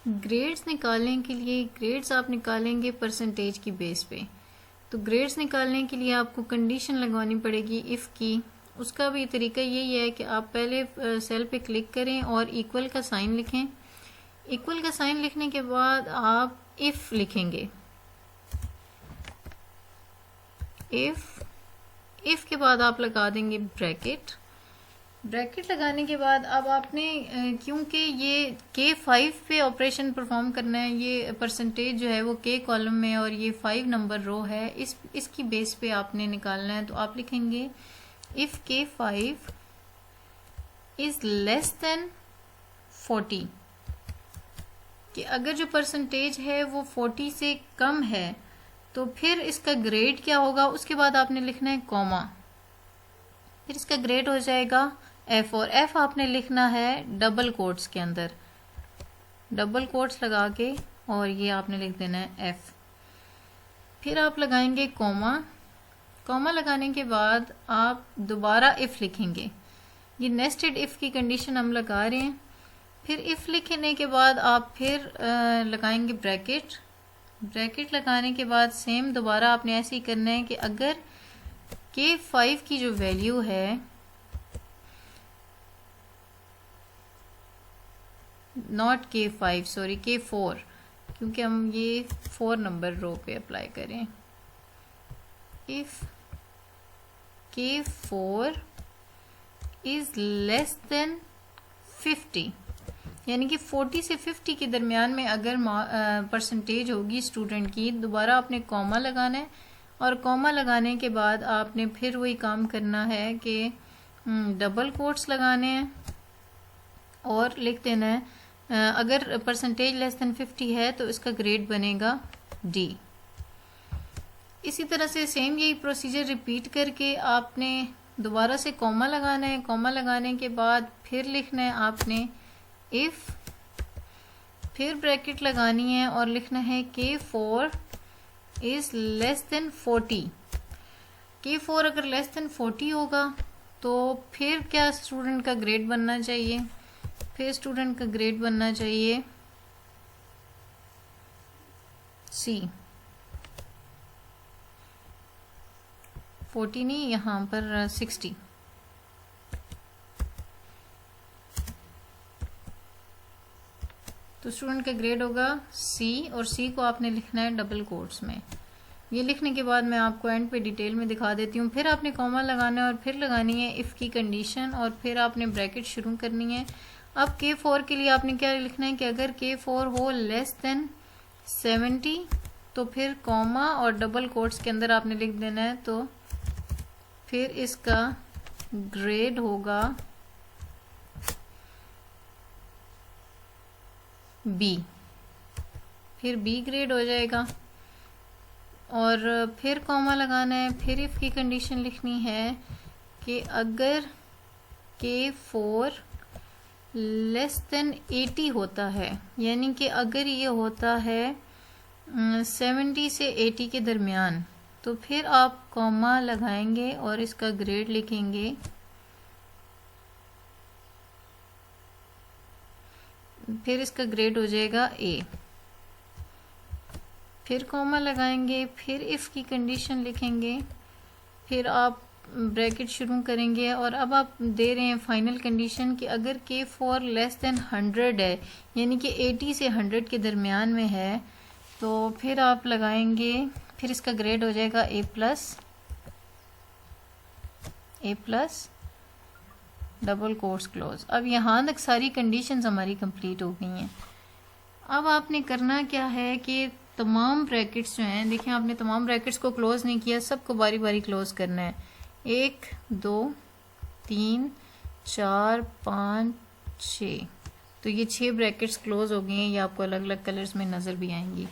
Grades निकालने के लिए ग्रेड्स आप निकालेंगे परसेंटेज की बेस पे। तो ग्रेड्स निकालने के लिए आपको कंडीशन लगवानी पड़ेगी इफ़ की। उसका भी तरीका यही है कि आप पहले सेल पे क्लिक करें और इक्वल का साइन लिखें। इक्वल का साइन लिखने के बाद आप इफ़ लिखेंगे। इफ़ के बाद आप लगा देंगे ब्रैकेट। ब्रैकेट लगाने के बाद अब आपने क्योंकि ये K5 पे ऑपरेशन परफॉर्म करना है, ये परसेंटेज जो है वो K कॉलम में और ये 5 नंबर रो है, इसकी बेस पे आपने निकालना है। तो आप लिखेंगे if K5 is less than 40, कि अगर जो परसेंटेज है वो 40 से कम है तो फिर इसका ग्रेड क्या होगा। उसके बाद आपने लिखना है कॉमा, फिर इसका ग्रेड हो जाएगा F, और F आपने लिखना है डबल कोट्स के अंदर, डबल कोट्स लगा के, और ये आपने लिख देना है F। फिर आप लगाएंगे कॉमा। कॉमा लगाने के बाद आप दोबारा इफ़ लिखेंगे। ये नेस्टेड इफ़ की कंडीशन हम लगा रहे हैं। फिर इफ़ लिखने के बाद आप फिर लगाएंगे ब्रैकेट। ब्रैकेट लगाने के बाद सेम दोबारा आपने ऐसे ही करना है कि अगर K5 की जो वैल्यू है, नॉट K5 सॉरी K4, क्योंकि हम ये 4 नंबर रो पे अप्लाई करें। If K4 is less than 50, यानी कि 40 से 50 के दरमियान में अगर परसेंटेज होगी स्टूडेंट की, दोबारा आपने कॉमा लगाना है। और कॉमा लगाने के बाद आपने फिर वही काम करना है कि डबल कोट्स लगाने हैं और लिख देना है अगर परसेंटेज लेस देन 50 है तो इसका ग्रेड बनेगा D। इसी तरह से सेम यही प्रोसीजर रिपीट करके आपने दोबारा से कॉमा लगाना है। कॉमा लगाने के बाद फिर लिखना है आपने इफ़, फिर ब्रैकेट लगानी है और लिखना है K4 is less than 40। K4 अगर लेस देन 40 होगा तो फिर क्या स्टूडेंट का ग्रेड बनना चाहिए, फिर स्टूडेंट का ग्रेड बनना चाहिए C। 40 नहीं, यहाँ पर 60। तो स्टूडेंट का ग्रेड होगा C, और C को आपने लिखना है डबल कोट्स में। ये लिखने के बाद मैं आपको एंड पे डिटेल में दिखा देती हूँ। फिर आपने कॉमा लगाना है और फिर लगानी है इफ़ की कंडीशन, और फिर आपने ब्रैकेट शुरू करनी है। अब K4 के लिए आपने क्या लिखना है कि अगर K4 हो लेस देन 70 तो फिर कॉमा और डबल कोट्स के अंदर आपने लिख देना है। तो फिर इसका ग्रेड होगा B, फिर B ग्रेड हो जाएगा। और फिर कॉमा लगाना है, फिर इफ़ की कंडीशन लिखनी है कि अगर K4 लेस देन 80 होता है, यानी कि अगर ये होता है 70 से 80 के दरमियान, तो फिर आप कॉमा लगाएंगे और इसका ग्रेड लिखेंगे फिर इसका ग्रेड हो जाएगा A। फिर कॉमा लगाएंगे, फिर इफ़ की कंडीशन लिखेंगे, फिर आप ब्रैकेट शुरू करेंगे, और अब आप दे रहे हैं फाइनल कंडीशन कि अगर K4 लेस देन 100 है, यानी कि 80 से 100 के दरमियान में है, तो फिर आप लगाएंगे, फिर इसका ग्रेड हो जाएगा A plus double quotes close. अब यहाँ तक सारी कंडीशंस हमारी कंप्लीट हो गई हैं। अब आपने करना क्या है कि तमाम ब्रैकेट्स जो हैं, देखिए आपने तमाम ब्रैकेट्स को क्लोज नहीं किया, सबको बारी बारी क्लोज करना है। 1 2 3 4 5 6, तो ये 6 ब्रैकेट्स क्लोज हो गए हैं। ये आपको अलग अलग कलर्स में नज़र भी आएंगी।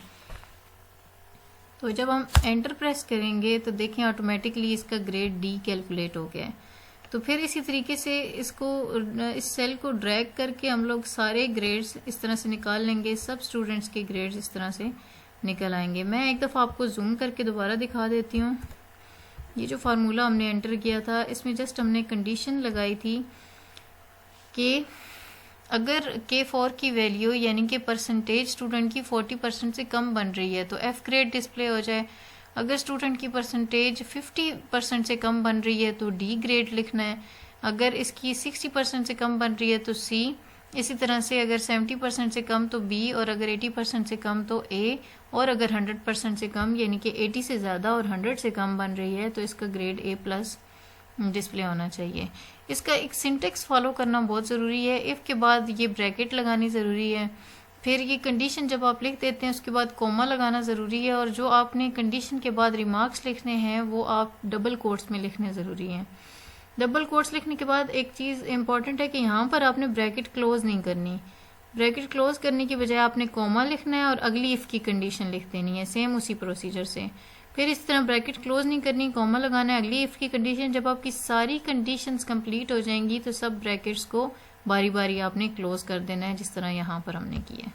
तो जब हम एंटर प्रेस करेंगे तो देखें ऑटोमेटिकली इसका ग्रेड D कैलकुलेट हो गया है। तो फिर इसी तरीके से इसको, इस सेल को ड्रैग करके हम लोग सारे ग्रेड्स इस तरह से निकाल लेंगे। सब स्टूडेंट्स के ग्रेड्स इस तरह से निकल आएंगे। मैं एक दफ़ा आपको जूम करके दोबारा दिखा देती हूँ। ये जो फार्मूला हमने एंटर किया था, इसमें जस्ट हमने कंडीशन लगाई थी कि अगर K4 की वैल्यू यानी कि परसेंटेज स्टूडेंट की 40% से कम बन रही है तो F ग्रेड डिस्प्ले हो जाए। अगर स्टूडेंट की परसेंटेज 50% से कम बन रही है तो D ग्रेड लिखना है। अगर इसकी 60% से कम बन रही है तो C। इसी तरह से अगर 70% से कम तो B, और अगर 80% से कम तो A, और अगर 100% से कम यानी कि 80 से ज़्यादा और 100 से कम बन रही है तो इसका ग्रेड A+ डिस्प्ले होना चाहिए। इसका एक सिंटेक्स फॉलो करना बहुत ज़रूरी है। इफ़ के बाद ये ब्रैकेट लगानी ज़रूरी है। फिर ये कंडीशन जब आप लिख देते हैं उसके बाद कोमा लगाना ज़रूरी है, और जो आपने कंडीशन के बाद रिमार्क्स लिखने हैं वो आप डबल कोट्स में लिखने ज़रूरी हैं। डबल कोट्स लिखने के बाद एक चीज़ इंपॉर्टेंट है कि यहाँ पर आपने ब्रैकेट क्लोज नहीं करनी। ब्रैकेट क्लोज करने की बजाय आपने कोमा लिखना है और अगली इफ़ की कंडीशन लिख देनी है सेम उसी प्रोसीजर से। फिर इस तरह ब्रैकेट क्लोज नहीं करनी, कोमा लगाना है, अगली इफ़ की कंडीशन। जब आपकी सारी कंडीशंस कंप्लीट हो जाएंगी तो सब ब्रैकेट्स को बारी बारी आपने क्लोज कर देना है जिस तरह यहाँ पर हमने किया है।